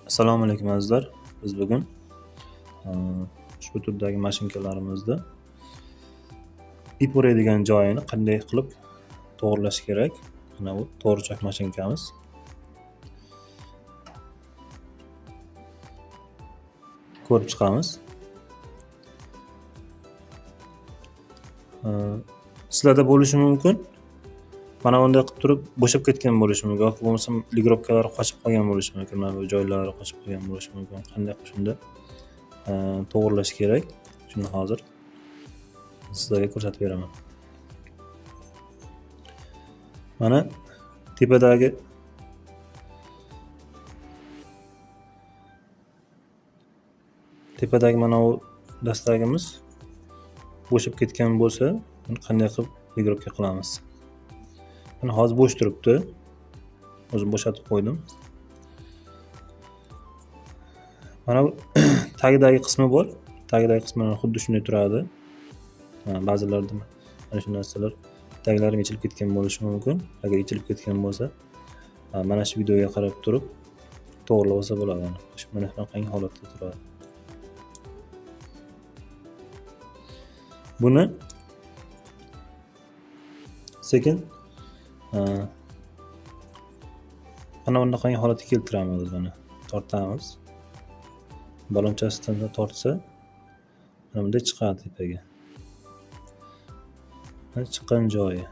Assalomu alaykum azizlar. Biz bugun ushbu turdagi mashinkalarimizda ip o'raydigan joyini qanday qilib to'g'rilash kerak? Mana bu to'g'richoq mashinkamiz. Ko'rib chiqamiz. Sizlarda bo'lishi mumkin. Mana bunday qilib turib bo'shab ketgan bo'lishi mumkin yoki bo'lmasa ligrovkalar qochib qolgan bo'lishi mumkin. Mana bu joylari qochib qolgan bo'lishi mumkin. Qanday qilib shunda to'g'rilash kerak? Shuni hozir sizlarga ko'rsatib beraman. Mana tepadagi mana bu dastagimiz bo'shab ketgan bo'lsa, uni qanday qilib ligrovka qilamiz? Mana hozir bo'sh turibdi. O'zim bo'shatib qo'ydim. Mana bu tagidagi qismi bor. Tagidagi qismi xuddi shunday turadi. Ba'zilarda mana shu narsalar taglari yechilib ketgan bo'lishi mumkin. Agar yechilib ketgan bo'lsa, mana shu videoga qarab turib to'g'rilab olsa bo'ladi. Mana shunaqangi holatda turadi. Buni sekin mana bunaqangi holatga keltiramiz. Buni tortamiz. Balonchasidan tortsa mana bunday chiqadi tepaga. Mana chiqqan joyi.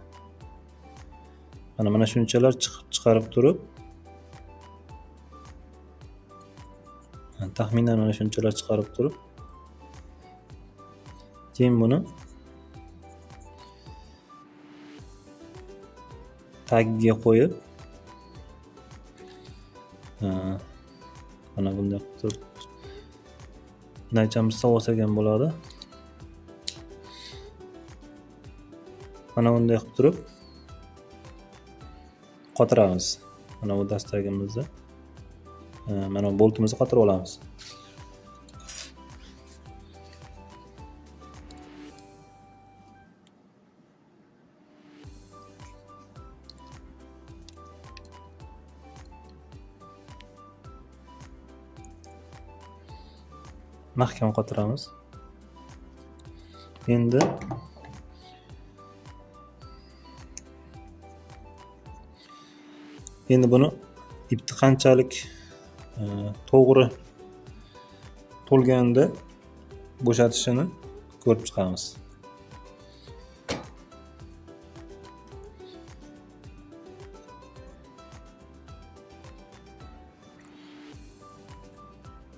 Mana shunchalar chiqarib turib, taxminan mana shunchalar chiqarib turib, keyin buni tagiga qo'yib, mana bunday qilib turib naychamiz sovasagan bo'ladi. Mana bunday qilib turib qotiramiz. Mana bu dastagimizda mana boltimizni qotirib olamiz. Mahkam qotiramiz. Endi buni ipni qanchalik to'g'ri to'lganda bo'shatishini ko'rib chiqamiz.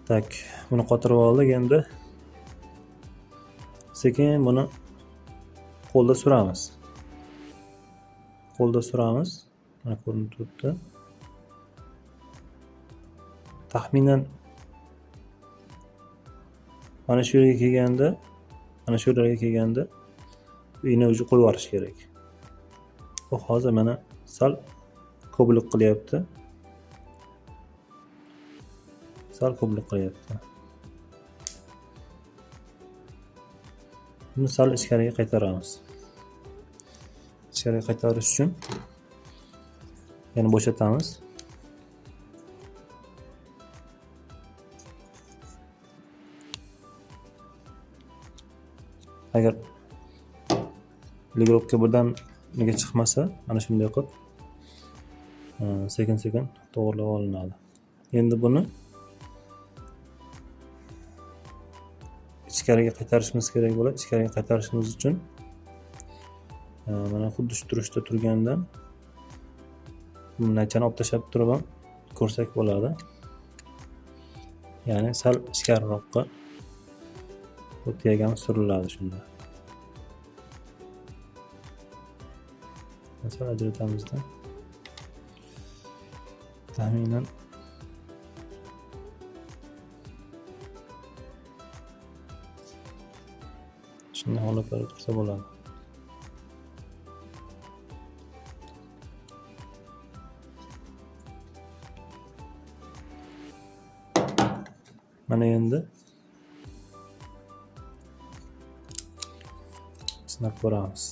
Tak, buni qotirib oldik. Endi sekin buni qo'lda suramiz. Mana ko'rinib turibdi. Taxminan mana shu yerga kelganda uyni o'zi qo'yib yuborish kerak. Bu hozir mana sal ko'plik qilyapti. Buni sal ichkariga qaytaramiz. Ichkariga qaytarish uchun yana bo'shatamiz. Agar ligrovka birdaniga chiqmasa, mana shunday qilib sekin to'g'rilab olinadi. Endi buni ichkariga qaytarishimiz kerak bo'ladi. Ichkariga qaytarishimiz uchun mana xuddi shu turishda turgandan naychani olib tashlab turib ham ko'rsak bo'ladi. Ya'ni sal ichkariroqqa bu tiyagamiz suriladi shunda. Sal ajratamizda. Taxminan shunday holatlar tursa bo'ladi. Mana endi sinab ko'ramiz.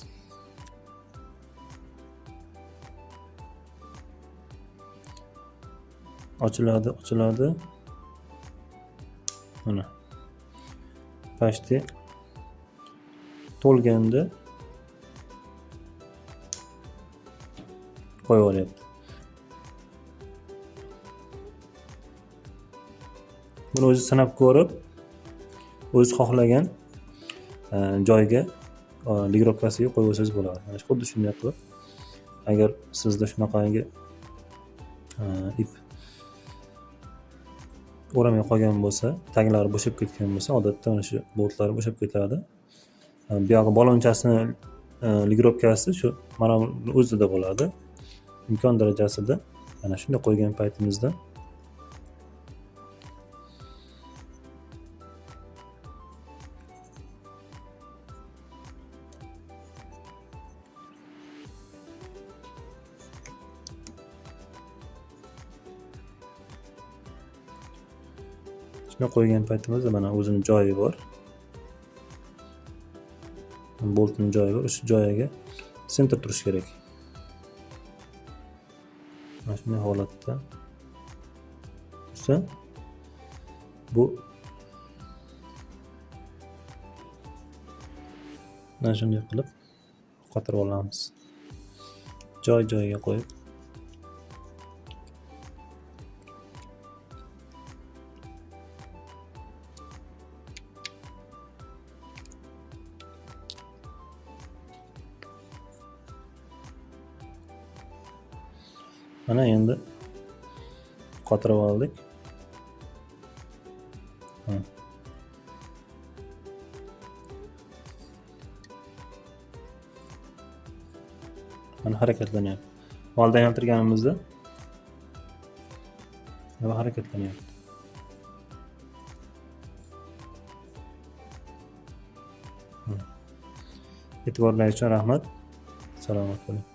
ochiladi. Mana почти to'lganda qo'yib yuboryapti. Buni o'zi sinab ko'rib, o'zi xohlagan joyga ligirovkasiga qo'yib olsangiz bo'ladi. Mana xuddi shunday qilib, agar sizda shunaqangi ip o'ramay qolgan bo'lsa, taglari bo'shab ketgan bo'lsa, odatda mana shu boltlari bo'shab ketadi. Bu yog'i balonchasini ligirovkasi shu mana o'zida bo'ladi. Imkon darajasida mana shunday qo'ygan paytimizda qo'ygan paytimizda mana o'zini joyi bor. Boltning joyi bor. O'sha joyiga sentr turish kerak. Mana shunday holatda tursa, bu mana shunday qilib qotirib olamiz. Joy-joyiga qo'yib mana endi qotirib oldik. Mana harakatlanyapti. Oldin yaltirganimizda mana harakatlanyapti. E'tiborlaringiz uchun rahmat. Salomat bo'ling.